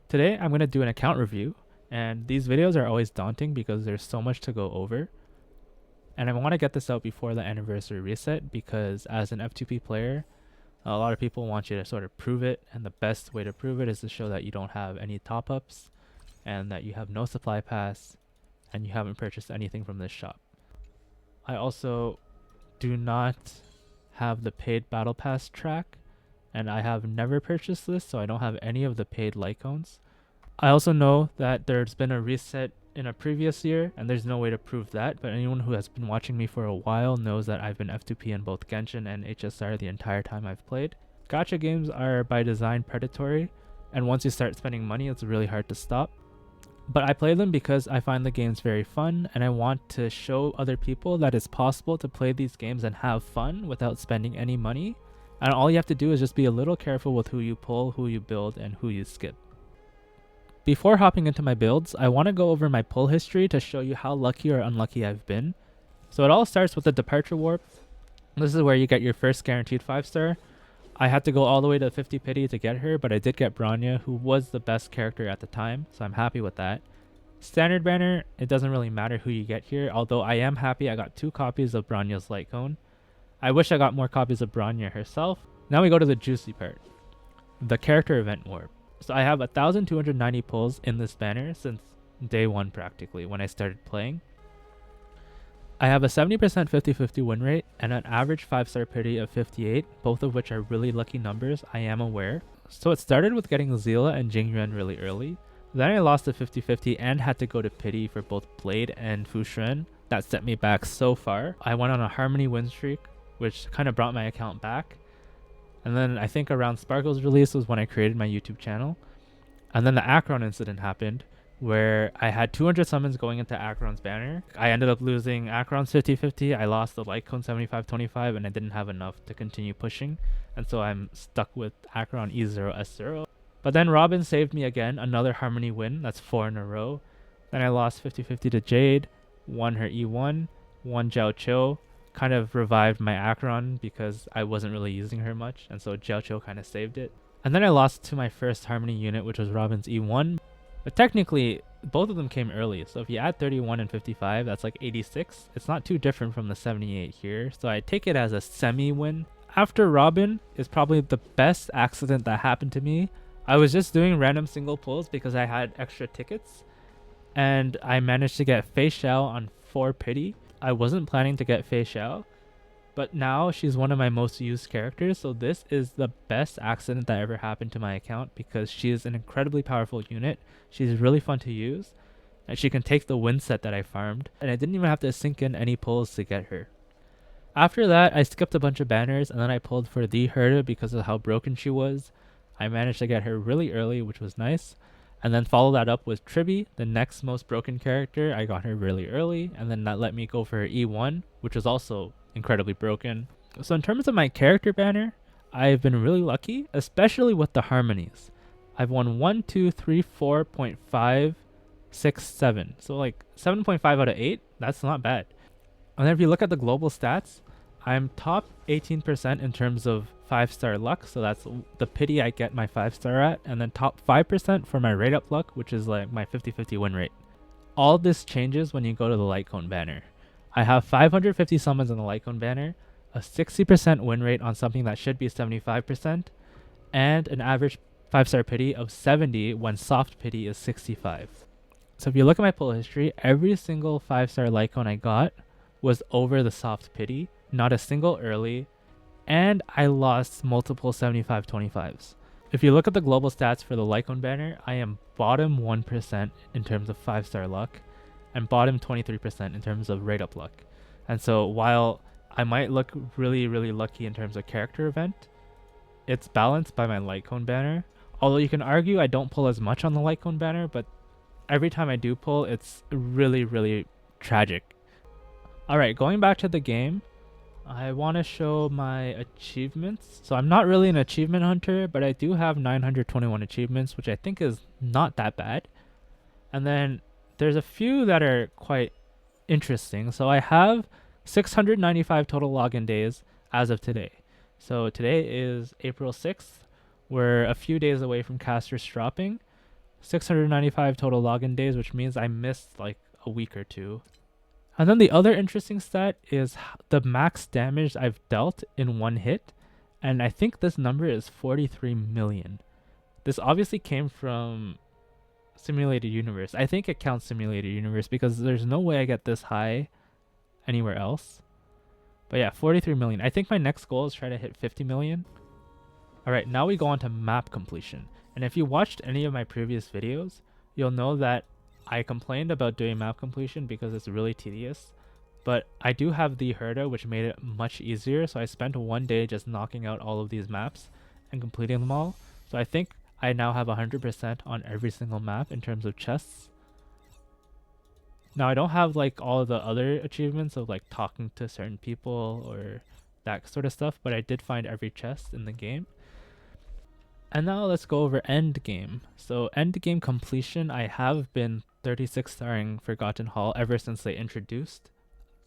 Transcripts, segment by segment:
Today I'm going to do an account review, and these videos are always daunting because there's so much to go over. And I want to get this out before the anniversary reset because as an F2P player, a lot of people want you to sort of prove it, and the best way to prove it is to show that you don't have any top-ups and that you have no supply pass and you haven't purchased anything from this shop. I also do not have the paid battle pass track, and I have never purchased this, so I don't have any of the paid Lycones. I also know that there's been a reset in a previous year, and there's no way to prove that, but anyone who has been watching me for a while knows that I've been F2P in both Genshin and HSR the entire time I've played. Gacha games are by design predatory, and once you start spending money, it's really hard to stop. But I play them because I find the games very fun, and I want to show other people that it's possible to play these games and have fun without spending any money. And all you have to do is just be a little careful with who you pull, who you build, and who you skip. Before hopping into my builds, I want to go over my pull history to show you how lucky or unlucky I've been. So it all starts with the Departure Warp. This is where you get your first guaranteed 5-star. I had to go all the way to 50 pity to get her, but I did get Bronya, who was the best character at the time, so I'm happy with that. Standard banner, it doesn't really matter who you get here, although I am happy I got 2 copies of Bronya's Light Cone. I wish I got more copies of Bronya herself. Now we go to the juicy part, the character event warp. So I have 1,290 pulls in this banner since day 1 practically, when I started playing. I have a 70% 50-50 win rate and an average 5-star pity of 58, both of which are really lucky numbers, I am aware. So it started with getting Zila and Jingyuan really early. Then I lost to 50-50 and had to go to pity for both Blade and Fu Shen. That set me back so far. I went on a Harmony win streak, which kind of brought my account back. And then I think around Sparkle's release was when I created my YouTube channel. And then the Akron incident happened, where I had 200 summons going into Akron's banner. I ended up losing Akron's 50-50. I lost the Light Cone 75-25, and I didn't have enough to continue pushing. And so I'm stuck with Akron E0 S0. But then Robin saved me again, another Harmony win. That's 4 in a row. Then I lost 50-50 to Jade, won her E1, won Jiao Cho. Kind of revived my Akron because I wasn't really using her much, and so Jiao Cho kind of saved it. And then I lost to my first Harmony unit, which was Robin's E1. But technically, both of them came early, so if you add 31 and 55, that's like 86. It's not too different from the 78 here, so I take it as a semi-win. After Robin is probably the best accident that happened to me. I was just doing random single pulls because I had extra tickets, and I managed to get Fei Xiao on 4 pity. I wasn't planning to get Fei Xiao, but now she's one of my most used characters, so this is the best accident that ever happened to my account because she is an incredibly powerful unit. She's really fun to use, and she can take the win set that I farmed, and I didn't even have to sink in any pulls to get her. After that, I skipped a bunch of banners, and then I pulled for the Herda because of how broken she was. I managed to get her really early, which was nice. And then follow that up with Tribi, the next most broken character. I got her really early, and then that let me go for her E1, which was also incredibly broken. So in terms of my character banner, I've been really lucky, especially with the harmonies. I've won 1, 2, 3, 4.5, 6, 7. So like 7.5 out of 8, that's not bad. And then if you look at the global stats, I'm top 18% in terms of 5-star luck, so that's the pity I get my 5-star at, and then top 5% for my rate up luck, which is like my 50-50 win rate. All this changes when you go to the Light Cone banner. I have 550 summons on the Light Cone banner, a 60% win rate on something that should be 75%, and an average 5-star pity of 70 when soft pity is 65. So if you look at my pull history, every single 5-star Light Cone I got was over the soft pity, not a single early, and I lost multiple 75-25s. If you look at the global stats for the Light Cone banner, I am bottom 1% in terms of 5-star luck, and bottom 23% in terms of rate up luck. And so while I might look really, really lucky in terms of character event, it's balanced by my Light Cone banner. Although you can argue I don't pull as much on the Light Cone banner, but every time I do pull, it's really, really tragic. Alright, going back to the game, I want to show my achievements. So I'm not really an achievement hunter, but I do have 921 achievements, which I think is not that bad. And then there's a few that are quite interesting. So I have 695 total login days as of today. So today is April 6th. We're a few days away from casters dropping. 695 total login days, which means I missed like a week or two. And then the other interesting stat is the max damage I've dealt in one hit. And I think this number is 43 million. This obviously came from Simulated Universe. I think it counts Simulated Universe because there's no way I get this high anywhere else. But yeah, 43 million. I think my next goal is try to hit 50 million. Alright, now we go on to map completion. And if you watched any of my previous videos, you'll know that I complained about doing map completion because it's really tedious. But I do have the Herda, which made it much easier. So I spent one day just knocking out all of these maps and completing them all. So I think I now have 100% on every single map in terms of chests. Now I don't have like all of the other achievements of like talking to certain people or that sort of stuff, but I did find every chest in the game. And now let's go over Endgame. So Endgame completion, I have been 36 starring Forgotten Hall ever since they introduced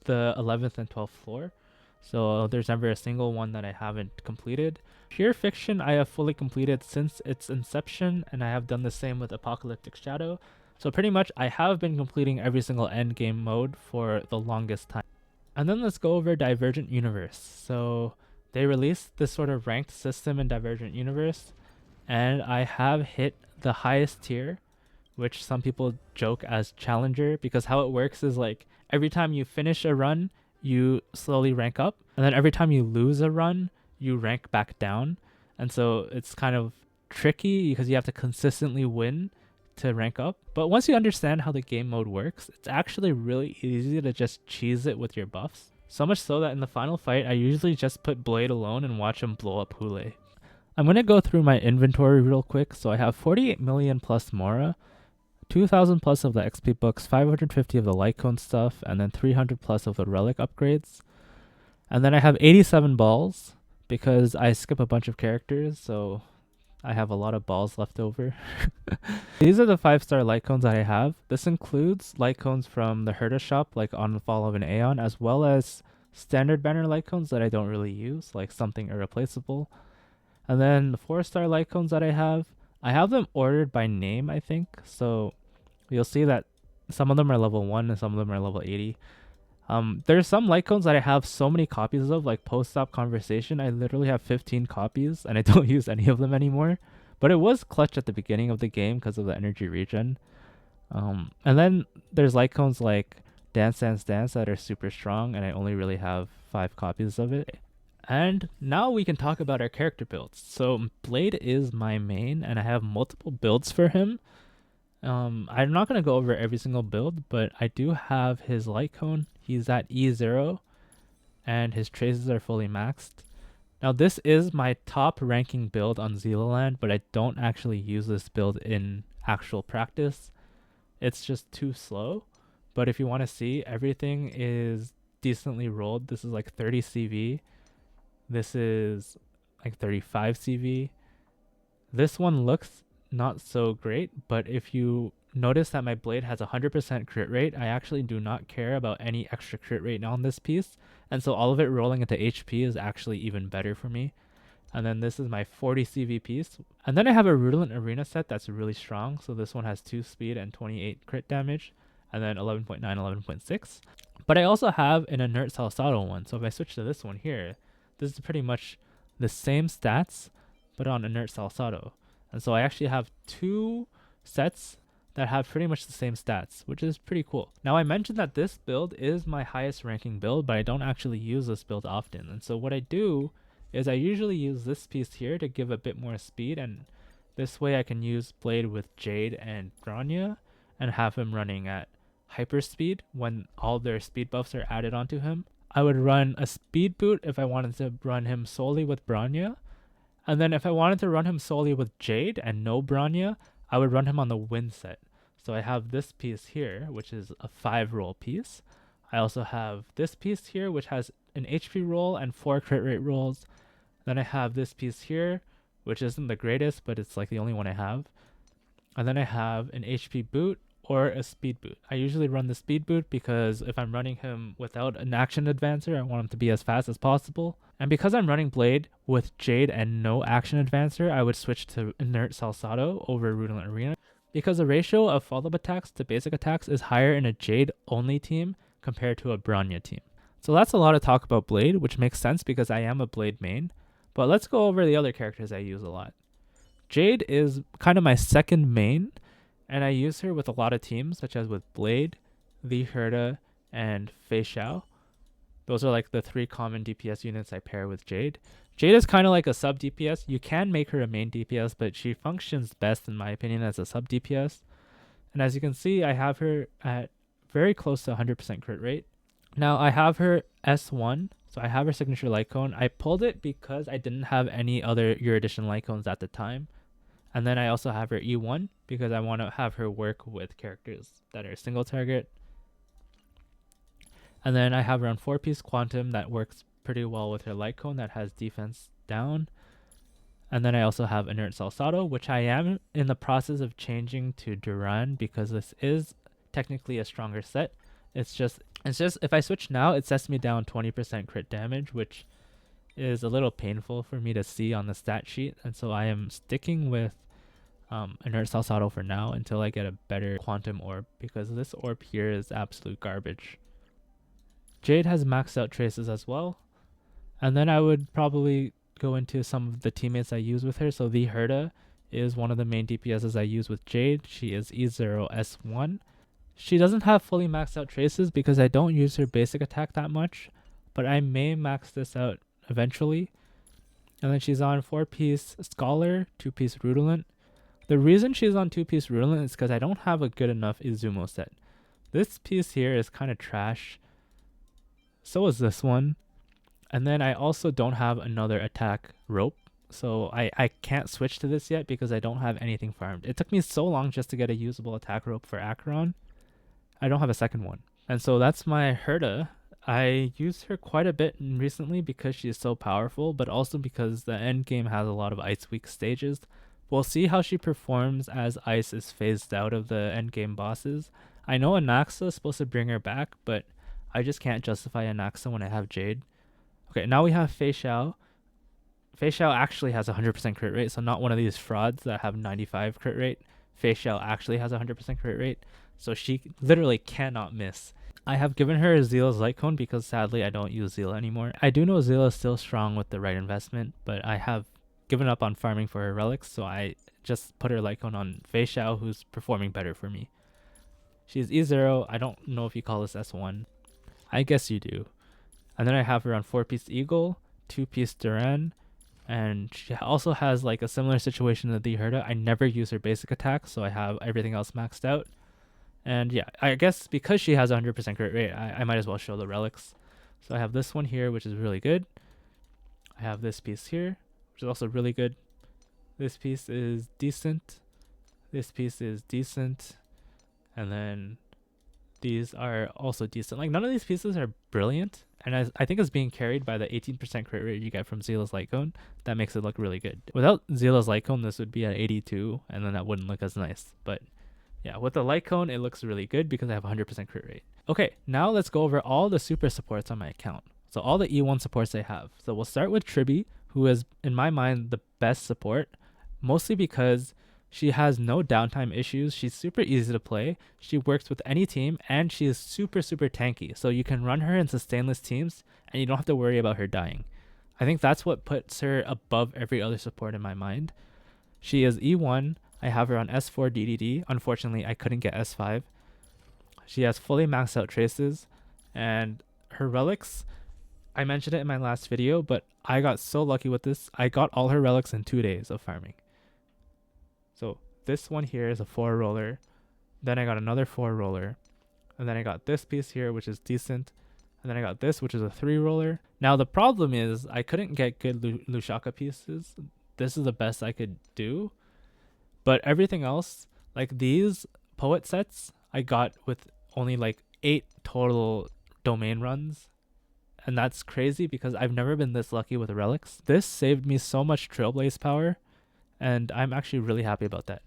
the 11th and 12th floor. So there's never a single one that I haven't completed. Pure Fiction I have fully completed since its inception, and I have done the same with Apocalyptic Shadow. So pretty much I have been completing every single endgame mode for the longest time. And then let's go over Divergent Universe. So they released this sort of ranked system in Divergent Universe, and I have hit the highest tier, which some people joke as Challenger, because how it works is like every time you finish a run, you slowly rank up, and then every time you lose a run, you rank back down. And so it's kind of tricky because you have to consistently win to rank up. But once you understand how the game mode works, it's actually really easy to just cheese it with your buffs. So much so that in the final fight, I usually just put Blade alone and watch him blow up Hule. I'm going to go through my inventory real quick. So I have 48 million plus Mora, 2,000 plus of the XP books, 550 of the Lycone stuff, and then 300 plus of the relic upgrades. And then I have 87 balls because I skip a bunch of characters, so I have a lot of balls left over. These are the 5-star Lycones that I have. This includes Lycones from the Herda shop, like On the Fall of an Aeon, as well as standard banner Lycones that I don't really use, like Something Irreplaceable. And then the 4-star Lycones that I have them ordered by name, I think. So you'll see that some of them are level 1 and some of them are level 80. There's some Lycones that I have so many copies of, like Post-Op Conversation. I literally have 15 copies and I don't use any of them anymore. But it was clutch at the beginning of the game because of the energy regen. And then there's Lycones like Dance Dance Dance that are super strong, and I only really have 5 copies of it. And now we can talk about our character builds. So Blade is my main, and I have multiple builds for him. I'm not going to go over every single build, but I do have his Lycone. He's at E0, and his traces are fully maxed. Now this is my top ranking build on Zealand, but I don't actually use this build in actual practice. It's just too slow. But if you want to see, everything is decently rolled. This is like 30 CV. This is like 35 CV. This one looks not so great, but if you notice that my blade has 100% crit rate, I actually do not care about any extra crit rate on this piece, and so all of it rolling into HP is actually even better for me. And then this is my 40 CV piece, and then I have a Rudolent Arena set that's really strong. So this one has 2 speed and 28 crit damage, and then 11.9, 11.6. But I also have an Inert Salsado one, so if I switch to this one here, this is pretty much the same stats, but on Inert Salsado. And so I actually have 2 sets that have pretty much the same stats, which is pretty cool. Now I mentioned that this build is my highest ranking build, but I don't actually use this build often. And so what I do is I usually use this piece here to give a bit more speed, and this way I can use Blade with Jade and Grania and have him running at hyper speed when all their speed buffs are added onto him. I would run a speed boot if I wanted to run him solely with Branya. And then if I wanted to run him solely with Jade and no Branya, I would run him on the wind set. So I have this piece here, which is a 5 roll piece. I also have this piece here, which has an HP roll and 4 crit rate rolls. Then I have this piece here, which isn't the greatest, but it's like the only one I have. And then I have an HP boot or a speed boot. I usually run the speed boot because if I'm running him without an action advancer, I want him to be as fast as possible. And because I'm running Blade with Jade and no action advancer, I would switch to Inert Salsado over Rudolent Arena. because the ratio of follow-up attacks to basic attacks is higher in a Jade only team compared to a Bronya team. So that's a lot of talk about Blade, which makes sense because I am a Blade main. But let's go over the other characters I use a lot. Jade is kind of my second main, and I use her with a lot of teams, such as with Blade, the Herda, and Fei Xiao. Those are like the 3 common DPS units I pair with Jade. Jade is kind of like a sub DPS. You can make her a main DPS, but she functions best, in my opinion, as a sub DPS. And as you can see, I have her at very close to 100% crit rate. Now I have her S1, so I have her signature light cone. I pulled it because I didn't have any other Year Edition light cones at the time. And then I also have her E1 because I want to have her work with characters that are single target. And then I have her on 4-piece Quantum that works pretty well with her light cone that has defense down. And then I also have Inert Salsado, which I am in the process of changing to Duran because this is technically a stronger set. It's just if I switch now, it sets me down 20% crit damage, which is a little painful for me to see on the stat sheet. And so I am sticking with Inert Salsado for now until I get a better Quantum Orb, because this orb here is absolute garbage. Jade has maxed out traces as well. And then I would probably go into some of the teammates I use with her. So the Herda is one of the main DPSs I use with Jade. She is E0S1. She doesn't have fully maxed out traces because I don't use her basic attack that much, but I may max this out eventually. And then she's on 4-piece Scholar, 2-piece Rutilant. The reason she's on 2-piece Rutilant is because I don't have a good enough Izumo set. This piece here is kind of trash. So is this one. And then I also don't have another attack rope. So I can't switch to this yet because I don't have anything farmed. It took me so long just to get a usable attack rope for Acheron. I don't have a second one. And so that's my Herda. I used her quite a bit recently because she is so powerful, but also because the end game has a lot of ice weak stages. We'll see how she performs as ice is phased out of the end game bosses. I know Anaxa is supposed to bring her back, but I just can't justify Anaxa when I have Jade. Okay, now we have Fei Xiao. Fei Xiao actually has 100% crit rate, so not one of these frauds that have 95 crit rate. Fei Xiao actually has 100% crit rate, so she literally cannot miss. I have given her Zeal's light cone because sadly I don't use Zeal anymore. I do know Zeal is still strong with the right investment, but I have given up on farming for her relics, so I just put her light cone on Fei Xiao, who's performing better for me. She's E0. I don't know if you call this S1. I guess you do. And then I have her on 4-piece Eagle, 2-piece Duran, and she also has like a similar situation to the Herda. I never use her basic attack, so I have everything else maxed out. And yeah, I guess because she has 100% crit rate, I might as well show the relics. So I have this one here, which is really good. I have this piece here, which is also really good. This piece is decent. This piece is decent. And then these are also decent. Like, none of these pieces are brilliant. And I think it's being carried by the 18% crit rate you get from Zeal's Light Cone. That makes it look really good. Without Zeal's Light Cone, this would be at 82, and then that wouldn't look as nice. But yeah, with the Light Cone, it looks really good because I have 100% crit rate. Okay, now let's go over all the super supports on my account. So all the E1 supports I have. So we'll start with Tribi, who is, in my mind, the best support, mostly because she has no downtime issues. She's super easy to play. She works with any team, and she is super, super tanky. So you can run her in sustainless teams, and you don't have to worry about her dying. I think that's what puts her above every other support in my mind. She is E1. I have her on S4 DDD. Unfortunately, I couldn't get S5. She has fully maxed out traces, and her relics, I mentioned it in my last video, but I got so lucky with this. I got all her relics in 2 days of farming. So this one here is a 4 roller. Then I got another 4 roller. And then I got this piece here, which is decent. And then I got this, which is a 3 roller. Now the problem is I couldn't get good Lushaka pieces. This is the best I could do. But everything else, like these poet sets, I got with only like 8 total domain runs. And that's crazy because I've never been this lucky with relics. This saved me so much Trailblaze power, and I'm actually really happy about that.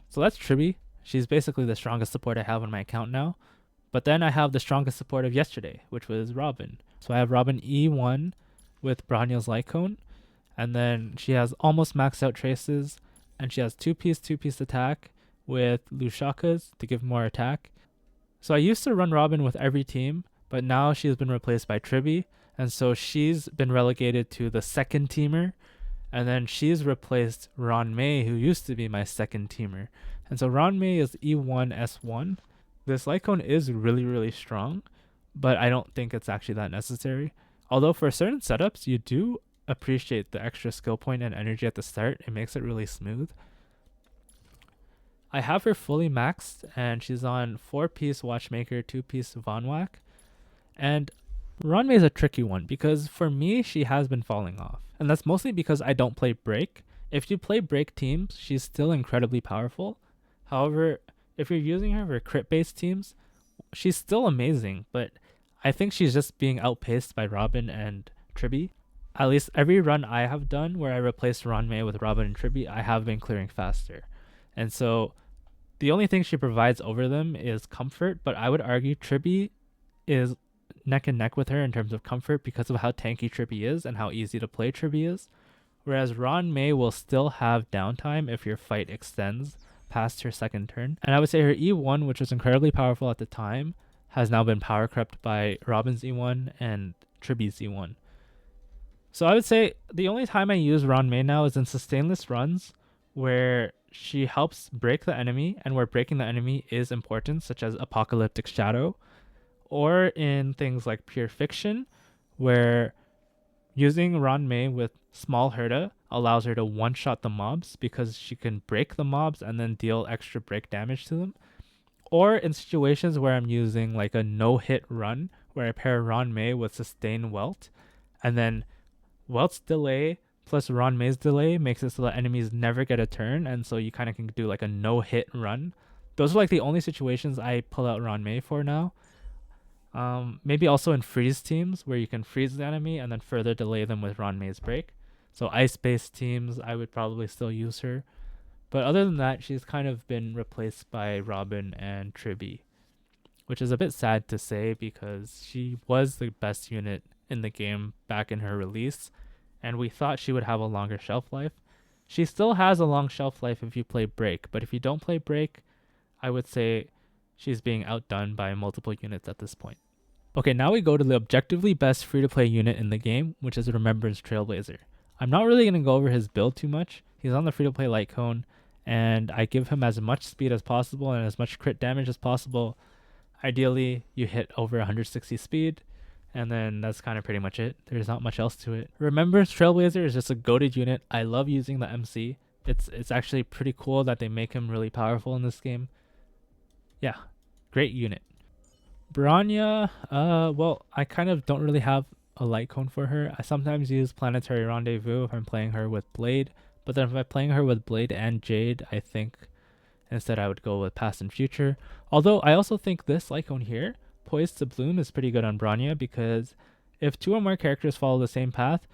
So that's Tribi. She's basically the strongest support I have on my account now. But then I have the strongest support of yesterday, which was Robin. So I have Robin E1 with Braniel's Light Cone. And then she has almost maxed out traces. and she has two-piece attack with Lushakas to give more attack. So I used to run Robin with every team, but now she's been replaced by Tribi, and so she's been relegated to the second teamer, and then she's replaced Ron Mei, who used to be my second teamer. And so Ron Mei is E1 S1. This Lycone is really, really strong, but I don't think it's actually that necessary. Although for certain setups, you do appreciate the extra skill point and energy at the start. It makes it really smooth. I have her fully maxed, and she's on 4-piece Watchmaker, 2-piece Von Whack. And Ron Mei is a tricky one because for me, she has been falling off. And that's mostly because I don't play break. If you play break teams, she's still incredibly powerful. However, if you're using her for crit-based teams, she's still amazing, but I think she's just being outpaced by Robin and Tribi. At least every run I have done where I replaced Ron Mei with Robin and Tribi, I have been clearing faster. And so the only thing she provides over them is comfort, but I would argue Tribi is neck and neck with her in terms of comfort because of how tanky Tribi is and how easy to play Tribi is. Whereas Ron Mei will still have downtime if your fight extends past her second turn. And I would say her E1, which was incredibly powerful at the time, has now been power crept by Robin's E1 and Tribi's E1. So I would say the only time I use Ron Mei now is in sustainless runs where she helps break the enemy and where breaking the enemy is important, such as Apocalyptic Shadow, or in things like Pure Fiction, where using Ron Mei with small Herda allows her to one-shot the mobs because she can break the mobs and then deal extra break damage to them. Or in situations where I'm using like a no-hit run, where I pair Ron Mei with Sustain Welt, and then Welt's delay plus Ron Mei's delay makes it so that enemies never get a turn, and so you kind of can do like a no-hit run. Those are like the only situations I pull out Ron Mei for now. Maybe also in freeze teams where you can freeze the enemy and then further delay them with Ron Mei's break. So ice-based teams, I would probably still use her. But other than that, she's kind of been replaced by Robin and Tribi, which is a bit sad to say because she was the best unit in the game back in her release, and we thought she would have a longer shelf life. She still has a long shelf life if you play break, but if you don't play break, I would say she's being outdone by multiple units at this point. Okay, now we go to the objectively best free-to-play unit in the game, which is Remembrance Trailblazer. I'm not really going to go over his build too much. He's on the free-to-play light cone, and I give him as much speed as possible and as much crit damage as possible. Ideally, you hit over 160 speed, and then that's kind of pretty much it. There's not much else to it. Remembrance Trailblazer is just a goated unit. I love using the MC. It's actually pretty cool that they make him really powerful in this game. Yeah, great unit. Bronya, well, I kind of don't really have a light cone for her. I sometimes use Planetary Rendezvous if I'm playing her with Blade, but then if I'm playing her with Blade and Jade, I think instead I would go with Past and Future. Although I also think this light cone here, Poised to Bloom, is pretty good on Bronya because if two or more characters follow the same path,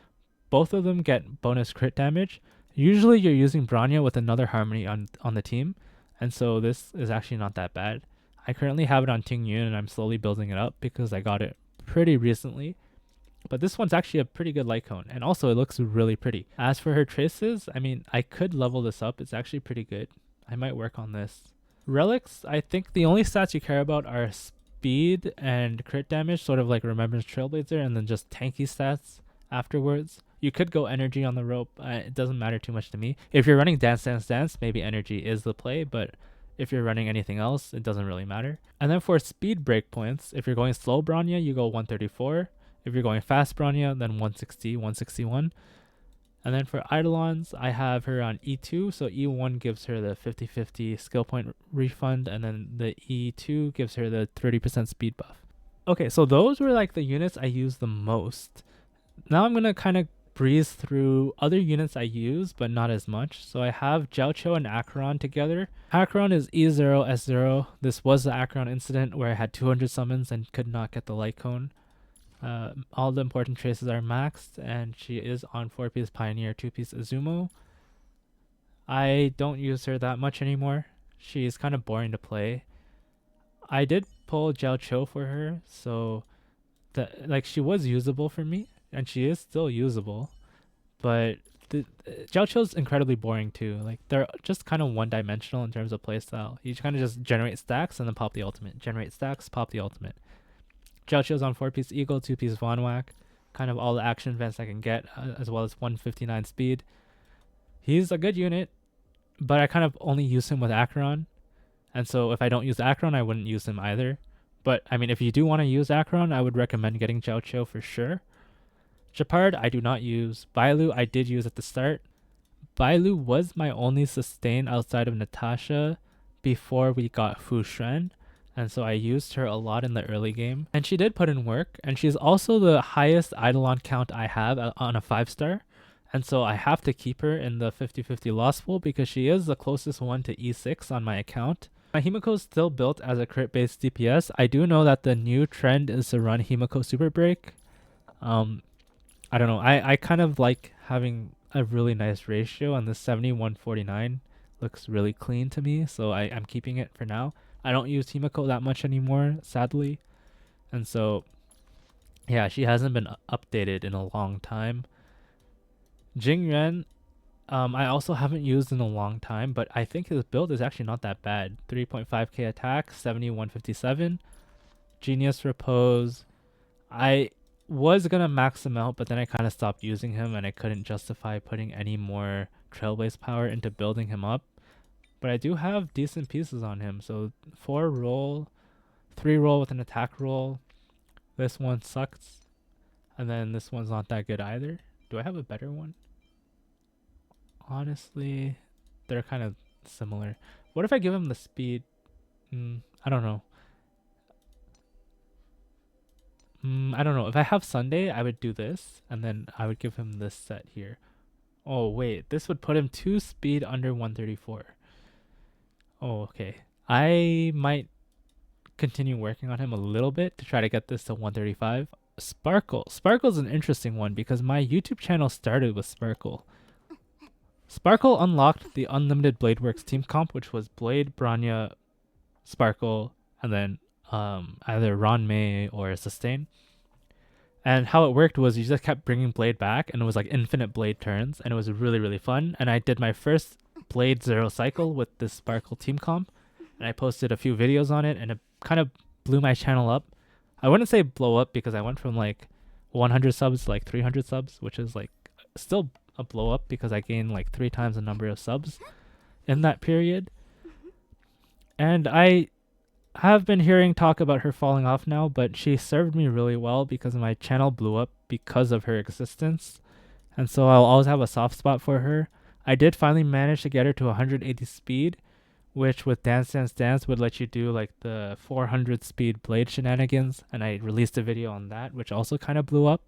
both of them get bonus crit damage. Usually you're using Bronya with another Harmony on the team, and so this is actually not that bad. I currently have it on Ting Yun and I'm slowly building it up because I got it pretty recently. But this one's actually a pretty good light cone, and also it looks really pretty. As for her traces, I mean, I could level this up. It's actually pretty good. I might work on this. Relics, I think the only stats you care about are speed and crit damage, sort of like Remembrance Trailblazer, and then just tanky stats afterwards. You could go energy on the rope. It doesn't matter too much to me. If you're running Dance Dance Dance, maybe energy is the play, but if you're running anything else, it doesn't really matter. And then for speed breakpoints, if you're going slow Bronya, you go 134. If you're going fast Bronya, then 160, 161. And then for Eidolons, I have her on E2, so E1 gives her the 50-50 skill point refund, and then the E2 gives her the 30% speed buff. Okay, so those were like the units I use the most. Now I'm going to kind of breeze through other units I use, but not as much. So I have Jiaoqiu and Acheron together. Acheron is E0, S0. This was the Acheron incident where I had 200 summons and could not get the light cone. All the important traces are maxed, and she is on 4-piece Pioneer, 2-piece Azumo. I don't use her that much anymore. She's kind of boring to play. I did pull Jiaoqiu for her, so she was usable for me, and she is still usable, but Jiaoqiu's incredibly boring too. Like they're just kind of one-dimensional in terms of playstyle. You kind of just generate stacks and then pop the ultimate. Generate stacks, pop the ultimate. Jiaoqiu's on 4-piece Eagle, 2-piece Von Whack, kind of all the action events I can get, as well as 159 speed. He's a good unit, but I kind of only use him with Acheron. And so if I don't use Acheron, I wouldn't use him either. But I mean, if you do want to use Acheron, I would recommend getting Jiaoqiu for sure. Shepard, I do not use. Bailu, I did use at the start. Bailu was my only sustain outside of Natasha before we got Fu Shen. And so I used her a lot in the early game. And she did put in work. And she's also the highest Eidolon count I have on a 5-star. And so I have to keep her in the 50-50 loss pool because she is the closest one to E6 on my account. My Himiko is still built as a crit-based DPS. I do know that the new trend is to run Himiko Super Break. I don't know. I kind of like having a really nice ratio, and the 71-49 looks really clean to me, so I'm keeping it for now. I don't use Himiko that much anymore, sadly. And so, yeah, she hasn't been updated in a long time. Jingyuan, I also haven't used in a long time, but I think his build is actually not that bad. 3.5k attack, 71-57. Genius Repose. I was gonna max him out, but then I kind of stopped using him and I couldn't justify putting any more Trailblaze power into building him up. But I do have decent pieces on him. So 4 roll, 3 roll with an attack roll. This one sucks. And then this one's not that good either. Do I have a better one? Honestly, they're kind of similar. What if I give him the speed? I don't know. I don't know. If I have Sunday, I would do this, and then I would give him this set here. Oh, wait. This would put him 2 speed under 134. Oh, okay. I might continue working on him a little bit to try to get this to 135. Sparkle. Sparkle's an interesting one because my YouTube channel started with Sparkle. Sparkle unlocked the Unlimited Bladeworks team comp, which was Blade, Bronya, Sparkle, and then either Ron May or Sustain. And how it worked was you just kept bringing Blade back, and it was like infinite Blade turns, and it was really, really fun. And I did my first Blade 0 cycle with this Sparkle team comp, and I posted a few videos on it, and it kind of blew my channel up. I wouldn't say blow up because I went from like 100 subs to like 300 subs, which is like still a blow up because I gained like 3 times the number of subs in that period. And I have been hearing talk about her falling off now, but she served me really well because my channel blew up because of her existence. And so I'll always have a soft spot for her. I did finally manage to get her to 180 speed, which with Dance Dance Dance would let you do like the 400 speed Blade shenanigans, and I released a video on that, which also kind of blew up.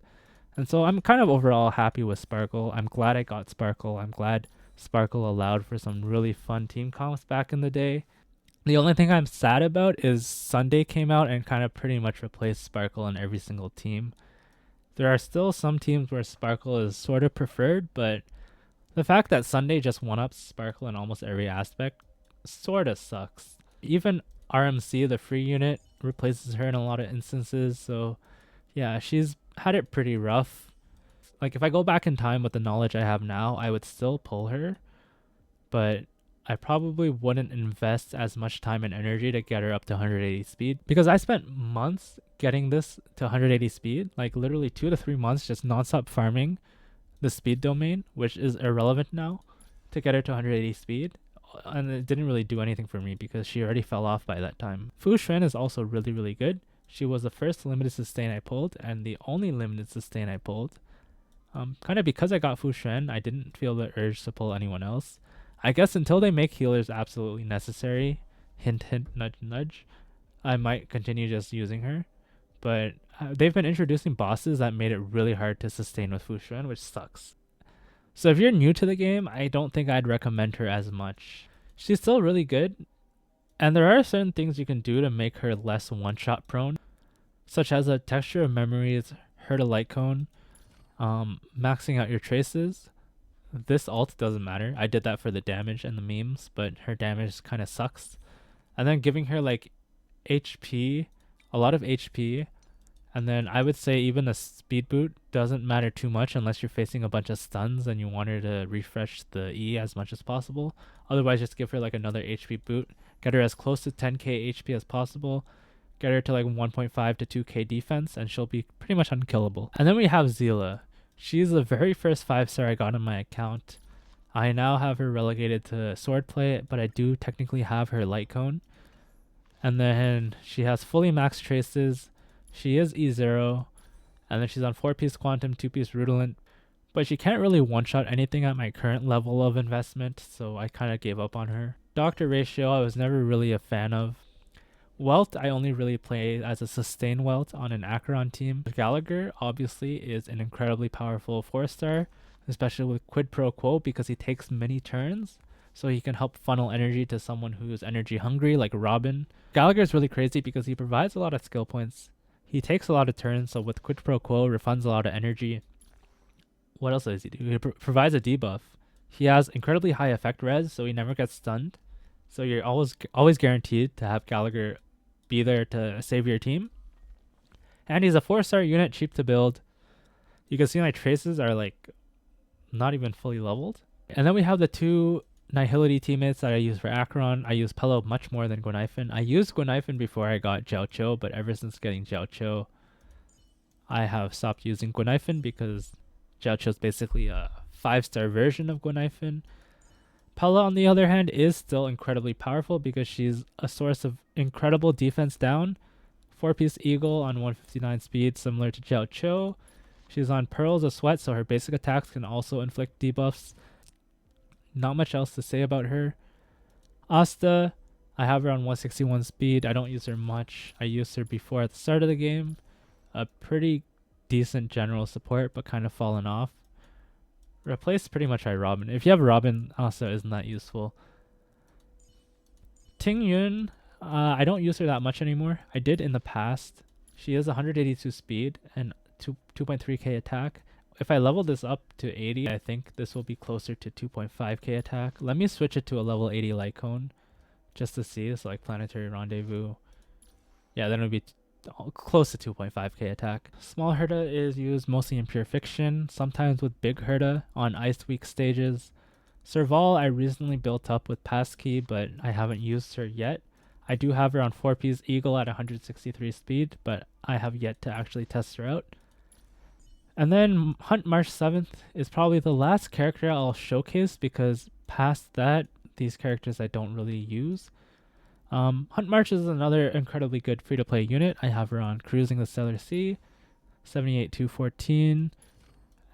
And so I'm kind of overall happy with Sparkle. I'm glad I got Sparkle. I'm glad Sparkle allowed for some really fun team comps back in the day. The only thing I'm sad about is Sunday came out and kind of pretty much replaced Sparkle in every single team. There are still some teams where Sparkle is sort of preferred, but the fact that Sunday just one-ups Sparkle in almost every aspect sort of sucks. Even RMC, the free unit, replaces her in a lot of instances, so yeah, she's had it pretty rough. Like if I go back in time with the knowledge I have now, I would still pull her, but I probably wouldn't invest as much time and energy to get her up to 180 speed because I spent months getting this to 180 speed, like literally 2 to 3 months just nonstop farming the speed domain, which is irrelevant now, to get her to 180 speed. And it didn't really do anything for me because she already fell off by that time. Fu Shen is also really, really good. She was the first limited sustain I pulled and the only limited sustain I pulled. Kind of because I got Fu Shen, I didn't feel the urge to pull anyone else. I guess until they make healers absolutely necessary, hint, hint, nudge, nudge, I might continue just using her. But they've been introducing bosses that made it really hard to sustain with Fu Shen, which sucks. So if you're new to the game, I don't think I'd recommend her as much. She's still really good, and there are certain things you can do to make her less one-shot prone, such as a texture of memories, her to light cone, maxing out your traces. This ult doesn't matter. I did that for the damage and the memes, but her damage kind of sucks. And then giving her like HP, a lot of HP, And then I would say even a speed boot doesn't matter too much unless you're facing a bunch of stuns and you want her to refresh the E as much as possible. Otherwise, just give her like another HP boot. Get her as close to 10k HP as possible. Get her to like 1.5 to 2k defense and she'll be pretty much unkillable. And then we have Zila. She's the very first 5-star I got on my account. I now have her relegated to swordplay, but I do technically have her light cone. And then she has fully maxed traces. She is E0. And then she's on 4-piece quantum, 2-piece rutilant. But she can't really one-shot anything at my current level of investment, so I kind of gave up on her. Doctor ratio I was never really a fan of. Welt I only really play as a sustain Welt on an Acheron team. Gallagher obviously is an incredibly powerful 4-star, especially with quid pro quo because he takes many turns, so he can help funnel energy to someone who is energy hungry like Robin. Gallagher is really crazy because he provides a lot of skill points. He takes a lot of turns, so with quid pro quo refunds a lot of energy. What else does he do? He provides a debuff. He has incredibly high effect res, so he never gets stunned. So you're always guaranteed to have Gallagher be there to save your team. And he's a 4-star unit, cheap to build. You can see my traces are like not even fully leveled. And then we have the two Nihility teammates that I use for Acheron. I use Pello much more than Guinaifen. I used Guinaifen before I got Jiao Cho, but ever since getting Jiao Cho, I have stopped using Guinaifen because Jiao Cho is basically a 5-star version of Guinaifen. Pella, on the other hand, is still incredibly powerful because she's a source of incredible defense down. 4-piece Eagle on 159 speed, similar to Jiao Cho. She's on Pearls of Sweat, so her basic attacks can also inflict debuffs. Not much else to say about her. Asta, I have her on 161 speed. I don't use her much. I used her before at the start of the game. A pretty decent general support, but kind of fallen off. Replace pretty much by Robin. If you have Robin, Asta isn't that useful. Ting Yun, I don't use her that much anymore. I did in the past. She is 182 speed and 2.3k attack. If I level this up to 80, I think this will be closer to 2.5k attack. Let me switch it to a level 80 light cone just to see. So like Planetary Rendezvous. Yeah, then it would be close to 2.5k attack. Small Herta is used mostly in Pure Fiction, sometimes with Big Herta on Ice Week stages. Serval I recently built up with Passkey, but I haven't used her yet. I do have her on 4-piece Eagle at 163 speed, but I have yet to actually test her out. And then Hunt March 7th is probably the last character I'll showcase because past that, these characters I don't really use. Hunt March is another incredibly good free-to-play unit. I have her on Cruising the Stellar Sea, 78-214,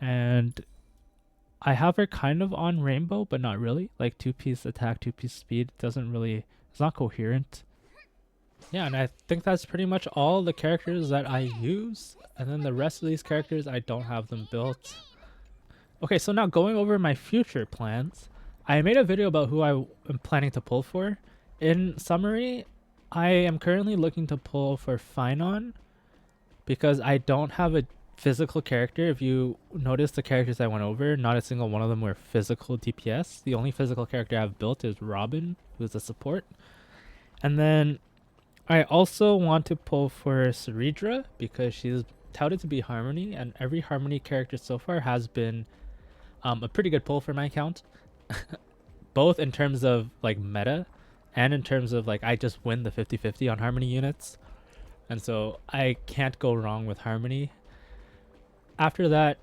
and I have her kind of on Rainbow, but not really. Like 2-piece attack, 2-piece speed, it's not coherent. Yeah, and I think that's pretty much all the characters that I use. And then the rest of these characters, I don't have them built. Okay, so now going over my future plans. I made a video about who I am planning to pull for. In summary, I am currently looking to pull for Finon because I don't have a physical character. If you notice the characters I went over, not a single one of them were physical DPS. The only physical character I've built is Robin, who's a support. And then I also want to pull for Ceridra because she's touted to be Harmony, and every Harmony character so far has been a pretty good pull for my account. Both in terms of like meta and in terms of like I just win the 50-50 on Harmony units. And so I can't go wrong with Harmony. After that,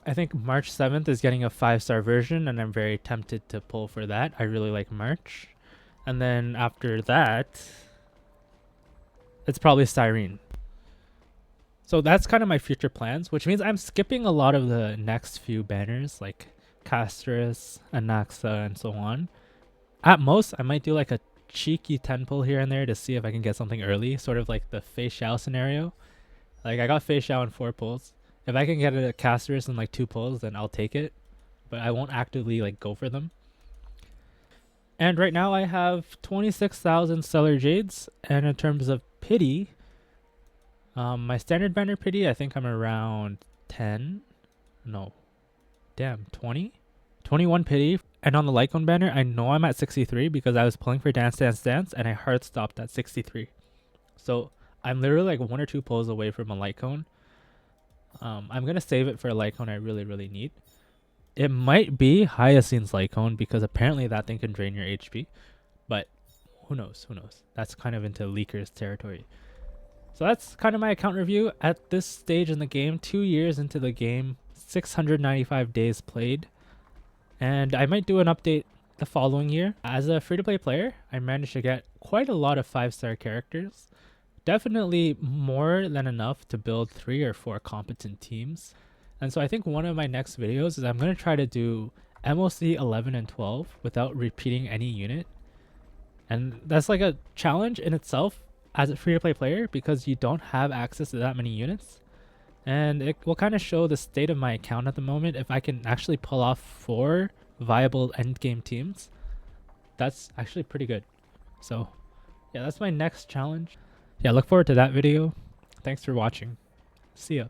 I think March 7th is getting a 5-star version and I'm very tempted to pull for that. I really like March. And then after that, it's probably Styrene. So that's kind of my future plans, which means I'm skipping a lot of the next few banners like Castris, Anaxa, and so on. At most, I might do like a cheeky 10 pull here and there to see if I can get something early, sort of like the Fei Xiao scenario. Like I got Fei Xiao in 4 pulls. If I can get a Castris in like 2 pulls, then I'll take it. But I won't actively like go for them. And right now I have 26,000 Stellar Jades. And in terms of pity, my standard banner pity, I think I'm around 10. No. Damn, 20? 21 pity. And on the Lycone banner, I know I'm at 63 because I was pulling for Dance Dance Dance and I hard stopped at 63. So I'm literally like 1 or 2 pulls away from a light cone. I'm gonna save it for a light cone I really need. It might be Hyacine's light cone because apparently that thing can drain your HP, but who knows? Who knows? That's kind of into leakers territory. So that's kind of my account review at this stage in the game. 2 years into the game, 695 days played, and I might do an update the following year. As a free-to-play player, I managed to get quite a lot of 5-star characters. Definitely more than enough to build 3 or 4 competent teams. And so I think one of my next videos is I'm going to try to do MOC 11 and 12 without repeating any unit. And that's like a challenge in itself as a free-to-play player because you don't have access to that many units. And it will kind of show the state of my account at the moment. If I can actually pull off 4 viable endgame teams, that's actually pretty good. So yeah, that's my next challenge. Yeah, look forward to that video. Thanks for watching. See ya.